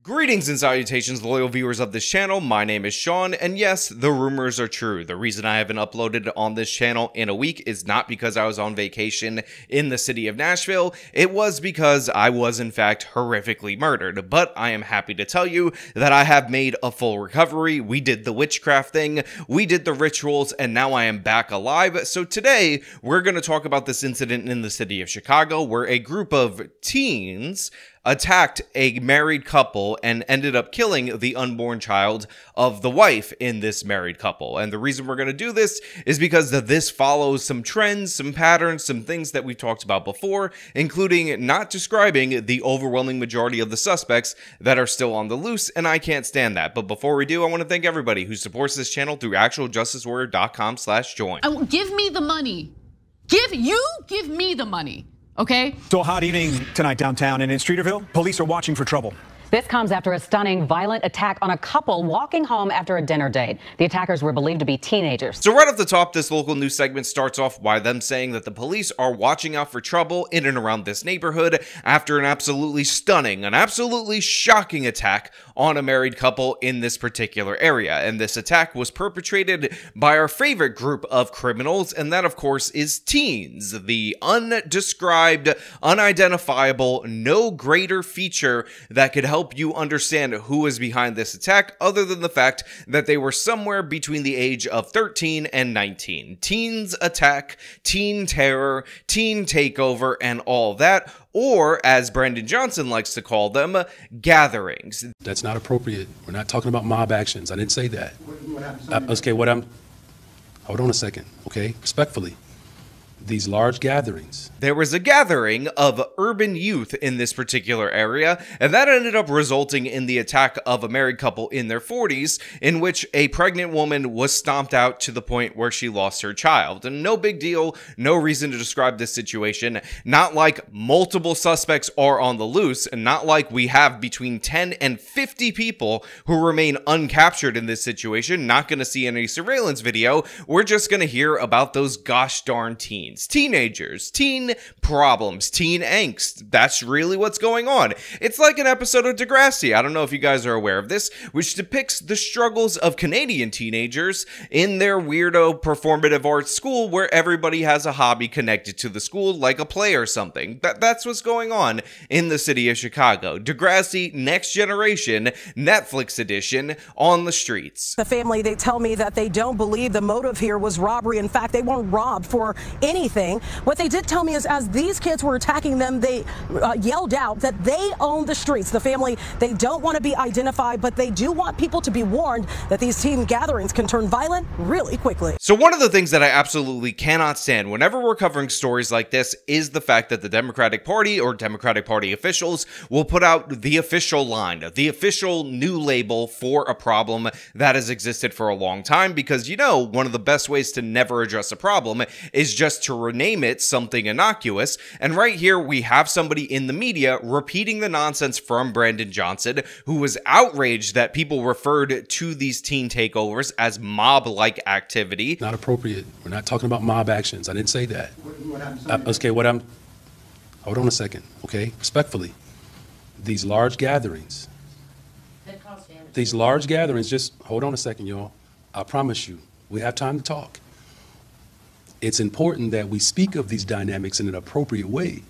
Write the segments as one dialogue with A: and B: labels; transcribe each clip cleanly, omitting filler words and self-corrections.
A: Greetings and salutations, loyal viewers of this channel. My name is Sean, and yes, the rumors are true. The reason I haven't uploaded on this channel in a week is not because I was on vacation in the city of Nashville. It was because I was, in fact, horrifically murdered. But I am happy to tell you that I have made a full recovery. We did the witchcraft thing, we did the rituals, and now I am back alive. So today, we're going to talk about this incident in the city of Chicago where a group of teens attacked a married couple and ended up killing the unborn child of the wife in this married couple. And the reason we're going to do this is because this follows some trends, some patterns, some things that we've talked about before, including not describing the overwhelming majority of the suspects that are still on the loose, and I can't stand that. But before we do, I want to thank everybody who supports this channel through actualjusticewarrior.com/join.
B: Give me the money. Give me the money. Okay.
C: So a hot evening tonight downtown and in Streeterville, police are watching for trouble.
D: This comes after a stunning violent attack on a couple walking home after a dinner date. The attackers were believed to be teenagers.
A: So right off the top, this local news segment starts off by them saying that the police are watching out for trouble in and around this neighborhood after an absolutely stunning, an absolutely shocking attack on a married couple in this particular area. And this attack was perpetrated by our favorite group of criminals, and that of course is teens. The undescribed, unidentifiable, no greater feature that could help you understand who is behind this attack other than the fact that they were somewhere between the age of 13 and 19. Teens attack, teen terror, teen takeover, and all that, or as Brandon Johnson likes to call them, gatherings.
E: That's not appropriate. We're not talking about mob actions. I didn't say that. Hold on a second, okay? Respectfully. These large gatherings.
A: There was a gathering of urban youth in this particular area, and that ended up resulting in the attack of a married couple in their 40s, in which a pregnant woman was stomped out to the point where she lost her child. And no big deal, no reason to describe this situation. Not like multiple suspects are on the loose, and not like we have between 10 and 50 people who remain uncaptured in this situation. Not going to see any surveillance video. We're just going to hear about those gosh darn teens. Teenagers, teen problems, teen angst. That's really what's going on. It's like an episode of Degrassi. I don't know if you guys are aware of this, which depicts the struggles of Canadian teenagers in their weirdo performative arts school where everybody has a hobby connected to the school, like a play or something. That's what's going on in the city of Chicago. Degrassi, Next Generation, Netflix edition, on the streets.
F: The family, they tell me that they don't believe the motive here was robbery. In fact, they weren't robbed for anything. What they did tell me is as these kids were attacking them, they yelled out that they own the streets. The family, they don't want to be identified, but they do want people to be warned that these teen gatherings can turn violent really quickly.
A: So one of the things that I absolutely cannot stand whenever we're covering stories like this is the fact that the Democratic Party or Democratic Party officials will put out the official line, the official new label for a problem that has existed for a long time, because you know one of the best ways to never address a problem is just to rename it something innocuous. And right here we have somebody in the media repeating the nonsense from Brandon Johnson, who was outraged that people referred to these teen takeovers as mob-like activity.
E: Not appropriate. We're not talking about mob actions. I didn't say that. Hold on a second, okay? Respectfully. These large gatherings. Just hold on a second, y'all. I promise you, we have time to talk. It's important that we speak of these dynamics in an appropriate way.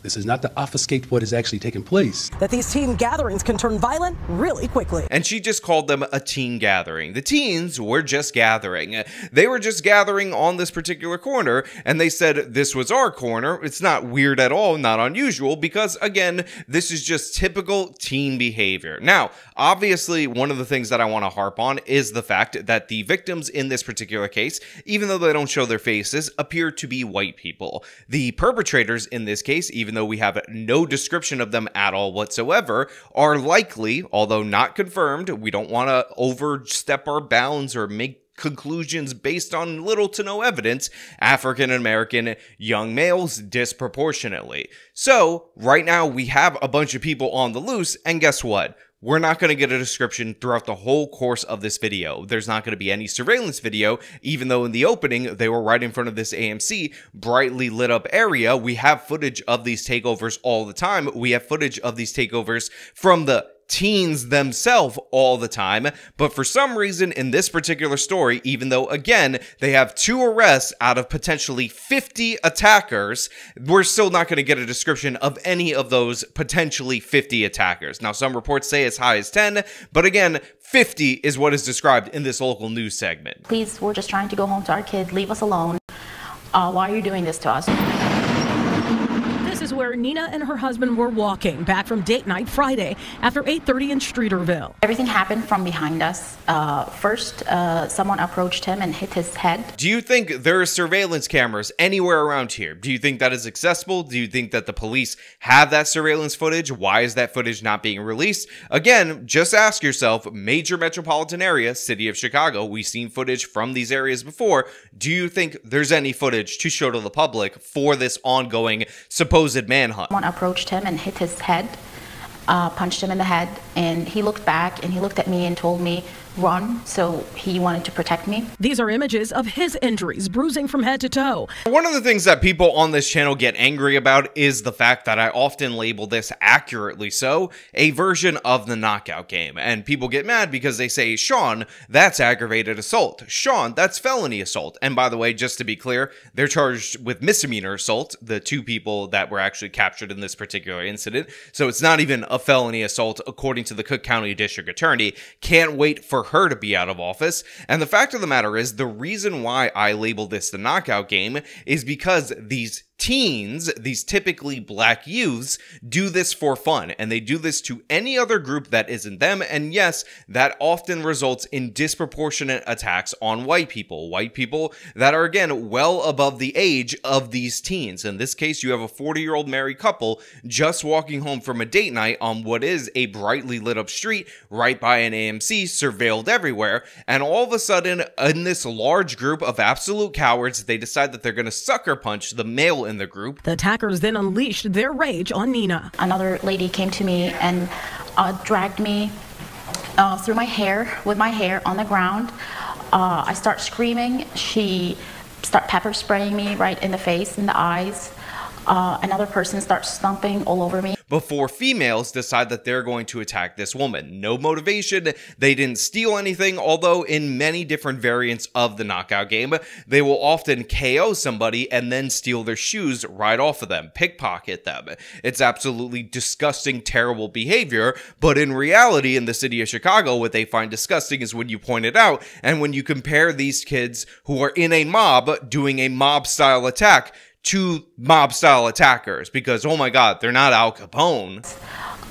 E: This is not to obfuscate what is actually taking place.
F: That these teen gatherings can turn violent really quickly.
A: And she just called them a teen gathering. The teens were just gathering. They were just gathering on this particular corner, and they said this was our corner. It's not weird at all, not unusual, because again, this is just typical teen behavior. Now, obviously, one of the things that I want to harp on is the fact that the victims in this particular case, even though they don't show their faces, appear to be white people. The perpetrators in this case, even though we have no description of them at all whatsoever, are likely, although not confirmed, we don't want to overstep our bounds or make conclusions based on little to no evidence, African American young males disproportionately. So, right now we have a bunch of people on the loose, and guess what? We're not going to get a description throughout the whole course of this video. There's not going to be any surveillance video, even though in the opening, they were right in front of this AMC, brightly lit up area. We have footage of these takeovers all the time. We have footage of these takeovers from the teens themselves all the time, but for some reason in this particular story, even though again they have 2 arrests out of potentially 50 attackers, we're still not going to get a description of any of those potentially 50 attackers. Now, some reports say as high as 10, but again, 50 is what is described in this local news segment.
G: Please, we're just trying to go home to our kid. Leave us alone. Why are you doing this to us?
F: This is where Nina and her husband were walking back from date night Friday after 8:30 in Streeterville.
G: Everything happened from behind us. First, someone approached him and hit his head.
A: Do you think there are surveillance cameras anywhere around here? Do you think that is accessible? Do you think that the police have that surveillance footage? Why is that footage not being released? Again, just ask yourself, major metropolitan area, city of Chicago, we've seen footage from these areas before. Do you think there's any footage to show to the public for this ongoing supposed manhunt?
G: Someone approached him and hit his head, punched him in the head, and he looked back and he looked at me and told me, run, so he wanted to protect me.
F: These are images of his injuries, bruising from head to toe.
A: One of the things that people on this channel get angry about is the fact that I often label this, accurately so, a version of the knockout game. And people get mad because they say, Sean, that's aggravated assault. Sean, that's felony assault. And by the way, just to be clear, they're charged with misdemeanor assault, the 2 people that were actually captured in this particular incident. So it's not even a felony assault according to the Cook County District Attorney. Can't wait for her to be out of office. And the fact of the matter is, the reason why I label this the knockout game is because these teens, these typically black youths, do this for fun, and they do this to any other group that isn't them, and yes, that often results in disproportionate attacks on white people that are, again, well above the age of these teens. In this case, you have a 40-year-old married couple just walking home from a date night on what is a brightly lit up street right by an AMC, surveilled everywhere, and all of a sudden, in this large group of absolute cowards, they decide that they're going to sucker punch the male in the group.
F: The attackers then unleashed their rage on Nina.
G: Another lady came to me and dragged me through my hair, with my hair on the ground. I start screaming. She start pepper spraying me right in the face, in the eyes. Another person starts stomping all over me.
A: Before females decide that they're going to attack this woman. No motivation, they didn't steal anything, although in many different variants of the knockout game, they will often KO somebody and then steal their shoes right off of them, pickpocket them. It's absolutely disgusting, terrible behavior, but in reality, in the city of Chicago, what they find disgusting is when you point it out, and when you compare these kids who are in a mob doing a mob-style attack to mob-style attackers, because, oh my god, they're not Al Capone.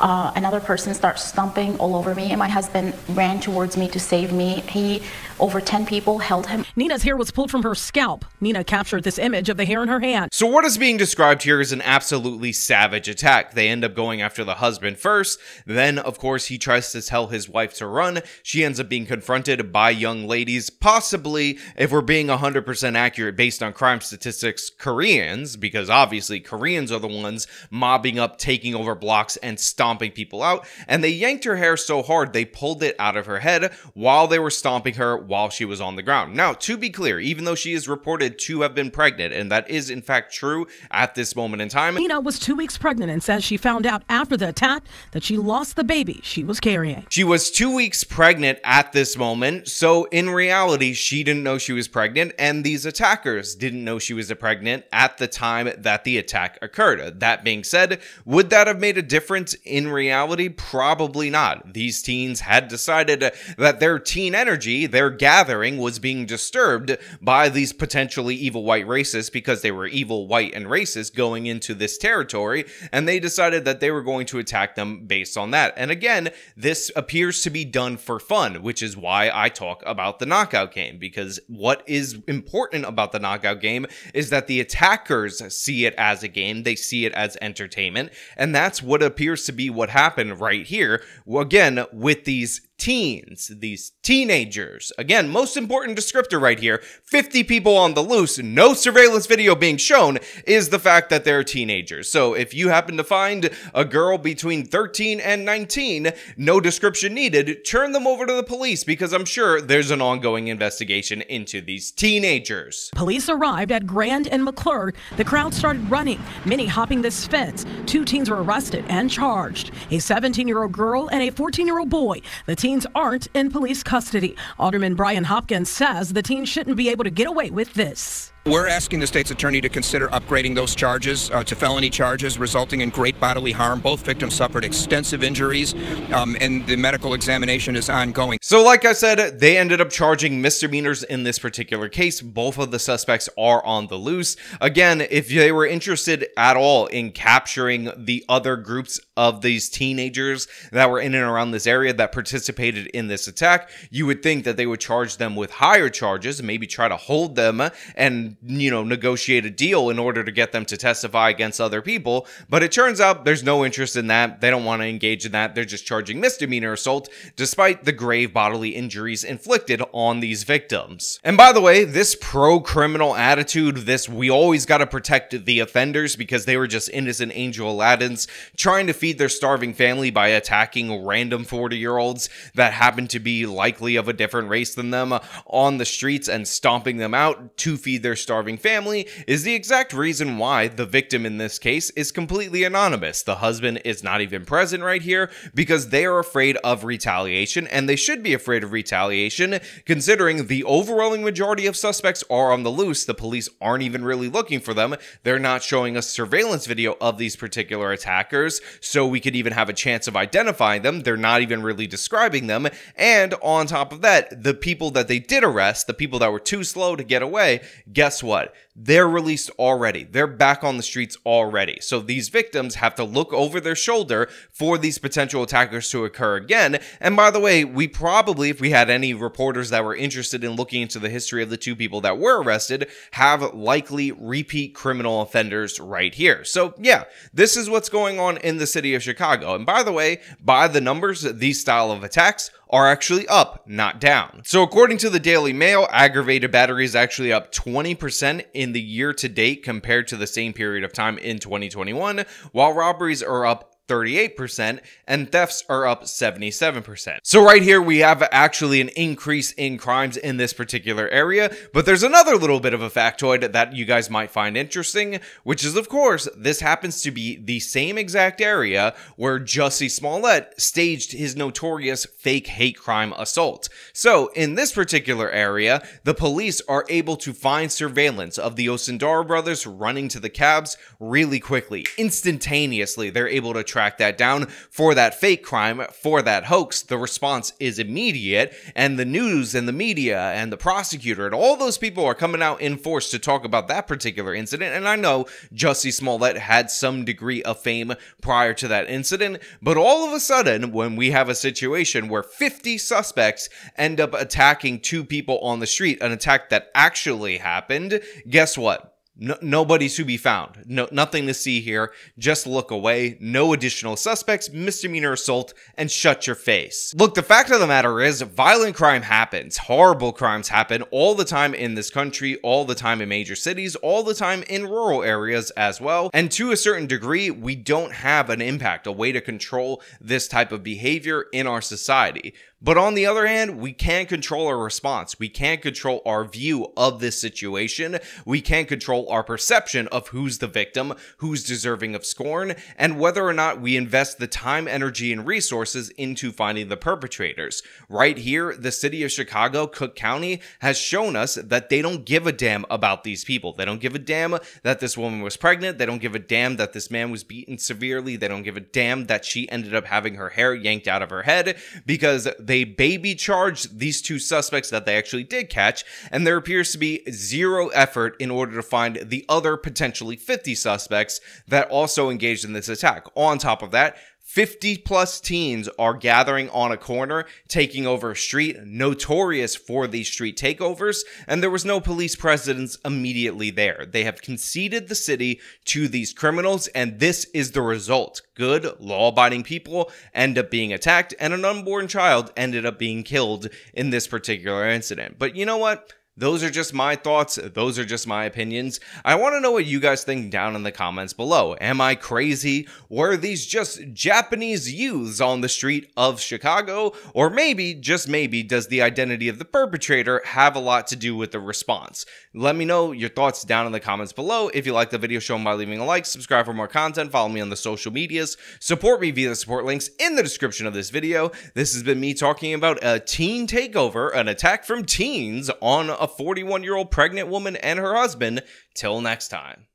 G: Another person starts stomping all over me, and my husband ran towards me to save me. Over 10 people held him.
F: Nina's hair was pulled from her scalp. Nina captured this image of the hair in her hand.
A: So what is being described here is an absolutely savage attack. They end up going after the husband first. Then, of course, he tries to tell his wife to run. She ends up being confronted by young ladies, possibly, if we're being 100% accurate based on crime statistics, Koreans, because obviously Koreans are the ones mobbing up, taking over blocks, and stomping people out. And they yanked her hair so hard, they pulled it out of her head while they were stomping her while she was on the ground. Now, to be clear, even though she is reported to have been pregnant, and that is in fact true at this moment in time,
F: Nina was 2 weeks pregnant and says she found out after the attack that she lost the baby she was carrying.
A: She was 2 weeks pregnant at this moment, so in reality, she didn't know she was pregnant, and these attackers didn't know she was pregnant at the time that the attack occurred. That being said, would that have made a difference in reality? Probably not. These teens had decided that their teen energy, their gathering, was being disturbed by these potentially evil white racists, because they were evil, white, and racist going into this territory, and they decided that they were going to attack them based on that. And again, this appears to be done for fun, which is why I talk about the knockout game, because what is important about the knockout game is that the attackers see it as a game, they see it as entertainment, and that's what appears to be what happened right here, again, with these teens, these teenagers. Again, most important descriptor right here, 50 people on the loose, no surveillance video being shown, is the fact that they're teenagers. So if you happen to find a girl between 13 and 19, no description needed, turn them over to the police because I'm sure there's an ongoing investigation into these teenagers.
F: Police arrived at Grand and McClure. The crowd started running, many hopping this fence. 2 teens were arrested and charged, a 17-year-old girl and a 14-year-old boy. The teens aren't in police custody. Alderman Brian Hopkins says the teens shouldn't be able to get away with this.
H: We're asking the state's attorney to consider upgrading those charges to felony charges resulting in great bodily harm. Both victims suffered extensive injuries, and the medical examination is ongoing.
A: So like I said, they ended up charging misdemeanors in this particular case. Both of the suspects are on the loose. Again, if they were interested at all in capturing the other groups of these teenagers that were in and around this area that participated in this attack, you would think that they would charge them with higher charges and maybe try to hold them and, you know, negotiate a deal in order to get them to testify against other people. But it turns out there's no interest in that. They don't want to engage in that. They're just charging misdemeanor assault despite the grave bodily injuries inflicted on these victims. And by the way, this pro-criminal attitude, this we always got to protect the offenders because they were just innocent Angel Aladdins trying to feed their starving family by attacking random 40-year-olds that happen to be likely of a different race than them on the streets and stomping them out to feed their starving family is the exact reason why the victim in this case is completely anonymous. The husband is not even present right here because they are afraid of retaliation, and they should be afraid of retaliation considering the overwhelming majority of suspects are on the loose. The police aren't even really looking for them. They're not showing us surveillance video of these particular attackers so we could even have a chance of identifying them. They're not even really describing them. And on top of that, the people that they did arrest, the people that were too slow to get away, guess what? They're released already. They're back on the streets already. So these victims have to look over their shoulder for these potential attackers to occur again. And by the way, we probably, if we had any reporters that were interested in looking into the history of the 2 people that were arrested, have likely repeat criminal offenders right here. So yeah, this is what's going on in the city of Chicago. And by the way, by the numbers, these style of attacks are actually up, not down. So according to the Daily Mail, aggravated battery is actually up 20% in the year to date compared to the same period of time in 2021, while robberies are up 38% and thefts are up 77%. So right here we have actually an increase in crimes in this particular area, but there's another little bit of a factoid that you guys might find interesting, which is of course this happens to be the same exact area where Jussie Smollett staged his notorious fake hate crime assault. So in this particular area, the police are able to find surveillance of the Osundairo brothers running to the cabs really quickly. Instantaneously, they're able to track that down for that fake crime, for that hoax. The response is immediate, and the news and the media and the prosecutor and all those people are coming out in force to talk about that particular incident. And I know Jussie Smollett had some degree of fame prior to that incident, but all of a sudden, when we have a situation where 50 suspects end up attacking 2 people on the street, an attack that actually happened, guess what? Nobody's to be found. Nothing to see here. Just look away. No additional suspects, misdemeanor assault, and shut your face. Look, the fact of the matter is, violent crime happens. Horrible crimes happen all the time in this country, all the time in major cities, all the time in rural areas as well. And to a certain degree, we don't have an impact, a way to control this type of behavior in our society. But on the other hand, we can't control our response. We can't control our view of this situation. We can't control our perception of who's the victim, who's deserving of scorn, and whether or not we invest the time, energy, and resources into finding the perpetrators. Right here, the city of Chicago, Cook County, has shown us that they don't give a damn about these people. They don't give a damn that this woman was pregnant. They don't give a damn that this man was beaten severely. They don't give a damn that she ended up having her hair yanked out of her head, because they baby charged these 2 suspects that they actually did catch, and there appears to be zero effort in order to find the other potentially 50 suspects that also engaged in this attack. On top of that, 50 plus teens are gathering on a corner, taking over a street, notorious for these street takeovers, and there was no police presence immediately there. They have conceded the city to these criminals, and this is the result. Good, law-abiding people end up being attacked, and an unborn child ended up being killed in this particular incident. But you know what? Those are just my thoughts. Those are just my opinions. I want to know what you guys think down in the comments below. Am I crazy? Were these just Japanese youths on the street of Chicago? Or maybe, just maybe, does the identity of the perpetrator have a lot to do with the response? Let me know your thoughts down in the comments below. If you like the video, show them by leaving a like, subscribe for more content, follow me on the social medias, support me via the support links in the description of this video. This has been me talking about a teen takeover, an attack from teens on a 41-year-old pregnant woman and her husband. Till next time.